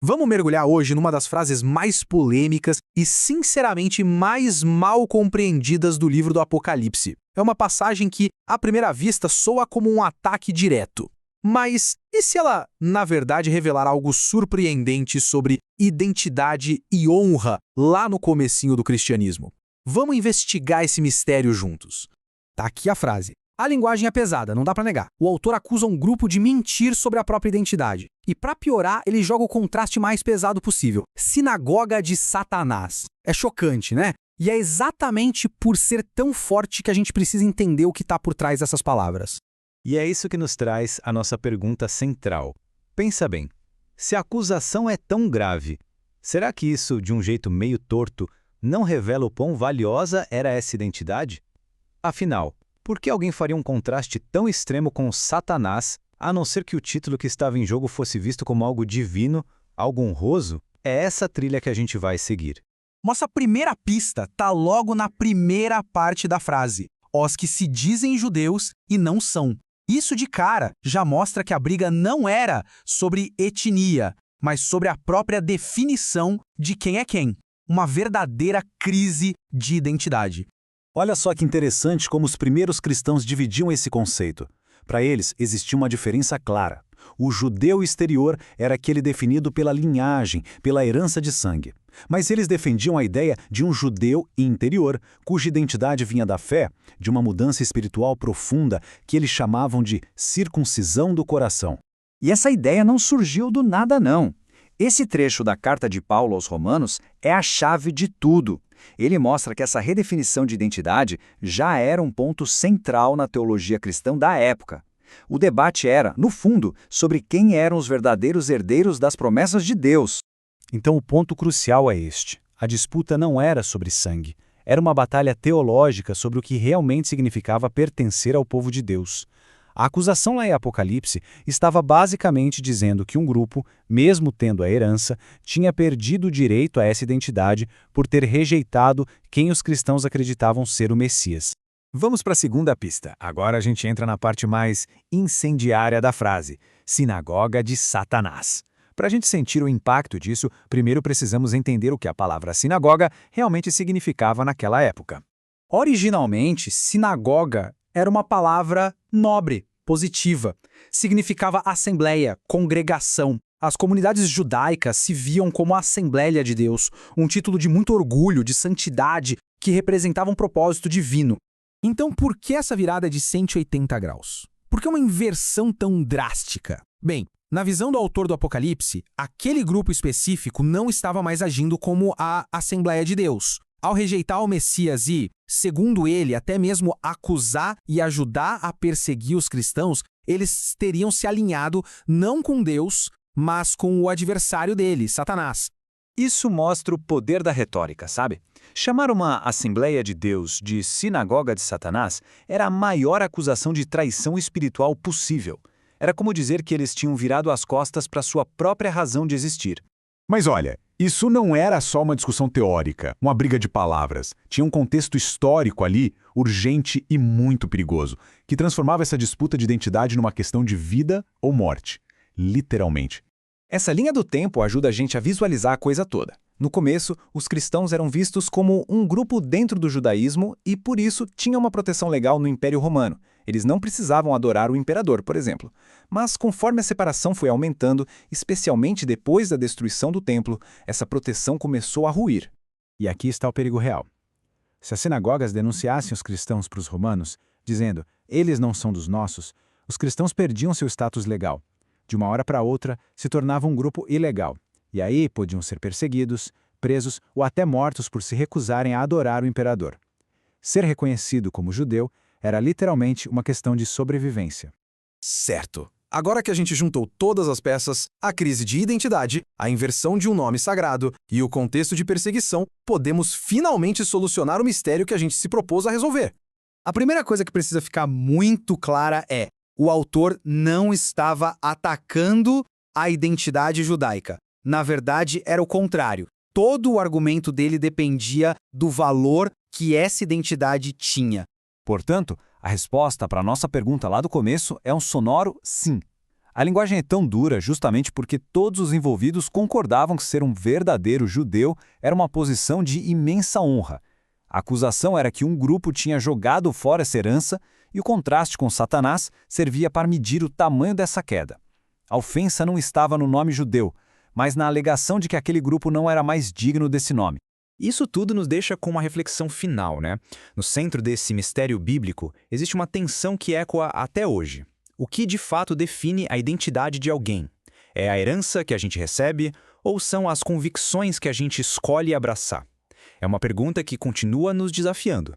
Vamos mergulhar hoje numa das frases mais polêmicas e, sinceramente, mais mal compreendidas do livro do Apocalipse. É uma passagem que, à primeira vista, soa como um ataque direto. Mas e se ela, na verdade, revelar algo surpreendente sobre identidade e honra lá no comecinho do cristianismo? Vamos investigar esse mistério juntos. Tá aqui a frase. A linguagem é pesada, não dá pra negar. O autor acusa um grupo de mentir sobre a própria identidade. E pra piorar, ele joga o contraste mais pesado possível. Sinagoga de Satanás. É chocante, né? E é exatamente por ser tão forte que a gente precisa entender o que tá por trás dessas palavras. E é isso que nos traz a nossa pergunta central. Pensa bem, se a acusação é tão grave, será que isso, de um jeito meio torto, não revela o quão valiosa era essa identidade? Afinal, por que alguém faria um contraste tão extremo com Satanás, a não ser que o título que estava em jogo fosse visto como algo divino, algo honroso? É essa trilha que a gente vai seguir. Nossa primeira pista tá logo na primeira parte da frase. Os que se dizem judeus e não são. Isso de cara já mostra que a briga não era sobre etnia, mas sobre a própria definição de quem é quem. Uma verdadeira crise de identidade. Olha só que interessante como os primeiros cristãos dividiam esse conceito. Para eles, existia uma diferença clara. O judeu exterior era aquele definido pela linhagem, pela herança de sangue. Mas eles defendiam a ideia de um judeu interior, cuja identidade vinha da fé, de uma mudança espiritual profunda que eles chamavam de circuncisão do coração. E essa ideia não surgiu do nada, não. Esse trecho da carta de Paulo aos Romanos é a chave de tudo. Ele mostra que essa redefinição de identidade já era um ponto central na teologia cristã da época. O debate era, no fundo, sobre quem eram os verdadeiros herdeiros das promessas de Deus. Então o ponto crucial é este. A disputa não era sobre sangue. Era uma batalha teológica sobre o que realmente significava pertencer ao povo de Deus. A acusação lá em Apocalipse estava basicamente dizendo que um grupo, mesmo tendo a herança, tinha perdido o direito a essa identidade por ter rejeitado quem os cristãos acreditavam ser o Messias. Vamos para a segunda pista. Agora a gente entra na parte mais incendiária da frase, sinagoga de Satanás. Para a gente sentir o impacto disso, primeiro precisamos entender o que a palavra sinagoga realmente significava naquela época. Originalmente, sinagoga era uma palavra nobre, positiva. Significava assembleia, congregação. As comunidades judaicas se viam como a Assembleia de Deus, um título de muito orgulho, de santidade, que representava um propósito divino. Então, por que essa virada de 180 graus? Por que uma inversão tão drástica? Bem, na visão do autor do Apocalipse, aquele grupo específico não estava mais agindo como a Assembleia de Deus. Ao rejeitar o Messias e, segundo ele, até mesmo acusar e ajudar a perseguir os cristãos, eles teriam se alinhado não com Deus, mas com o adversário dele, Satanás. Isso mostra o poder da retórica, sabe? Chamar uma Assembleia de Deus de sinagoga de Satanás era a maior acusação de traição espiritual possível. Era como dizer que eles tinham virado as costas para sua própria razão de existir. Mas olha, isso não era só uma discussão teórica, uma briga de palavras. Tinha um contexto histórico ali, urgente e muito perigoso, que transformava essa disputa de identidade numa questão de vida ou morte. Literalmente. Essa linha do tempo ajuda a gente a visualizar a coisa toda. No começo, os cristãos eram vistos como um grupo dentro do judaísmo e, por isso, tinham uma proteção legal no Império Romano. Eles não precisavam adorar o imperador, por exemplo. Mas, conforme a separação foi aumentando, especialmente depois da destruição do templo, essa proteção começou a ruir. E aqui está o perigo real. Se as sinagogas denunciassem os cristãos para os romanos, dizendo eles não são dos nossos, os cristãos perdiam seu status legal. De uma hora para outra, se tornavam um grupo ilegal. E aí podiam ser perseguidos, presos ou até mortos por se recusarem a adorar o imperador. Ser reconhecido como judeu era literalmente uma questão de sobrevivência. Certo. Agora que a gente juntou todas as peças, a crise de identidade, a inversão de um nome sagrado e o contexto de perseguição, podemos finalmente solucionar o mistério que a gente se propôs a resolver. A primeira coisa que precisa ficar muito clara é: o autor não estava atacando a identidade judaica. Na verdade, era o contrário. Todo o argumento dele dependia do valor que essa identidade tinha. Portanto, a resposta para a nossa pergunta lá do começo é um sonoro sim. A linguagem é tão dura justamente porque todos os envolvidos concordavam que ser um verdadeiro judeu era uma posição de imensa honra. A acusação era que um grupo tinha jogado fora essa herança e o contraste com Satanás servia para medir o tamanho dessa queda. A ofensa não estava no nome judeu, mas na alegação de que aquele grupo não era mais digno desse nome. Isso tudo nos deixa com uma reflexão final, né? No centro desse mistério bíblico, existe uma tensão que ecoa até hoje. O que de fato define a identidade de alguém? É a herança que a gente recebe ou são as convicções que a gente escolhe abraçar? É uma pergunta que continua nos desafiando.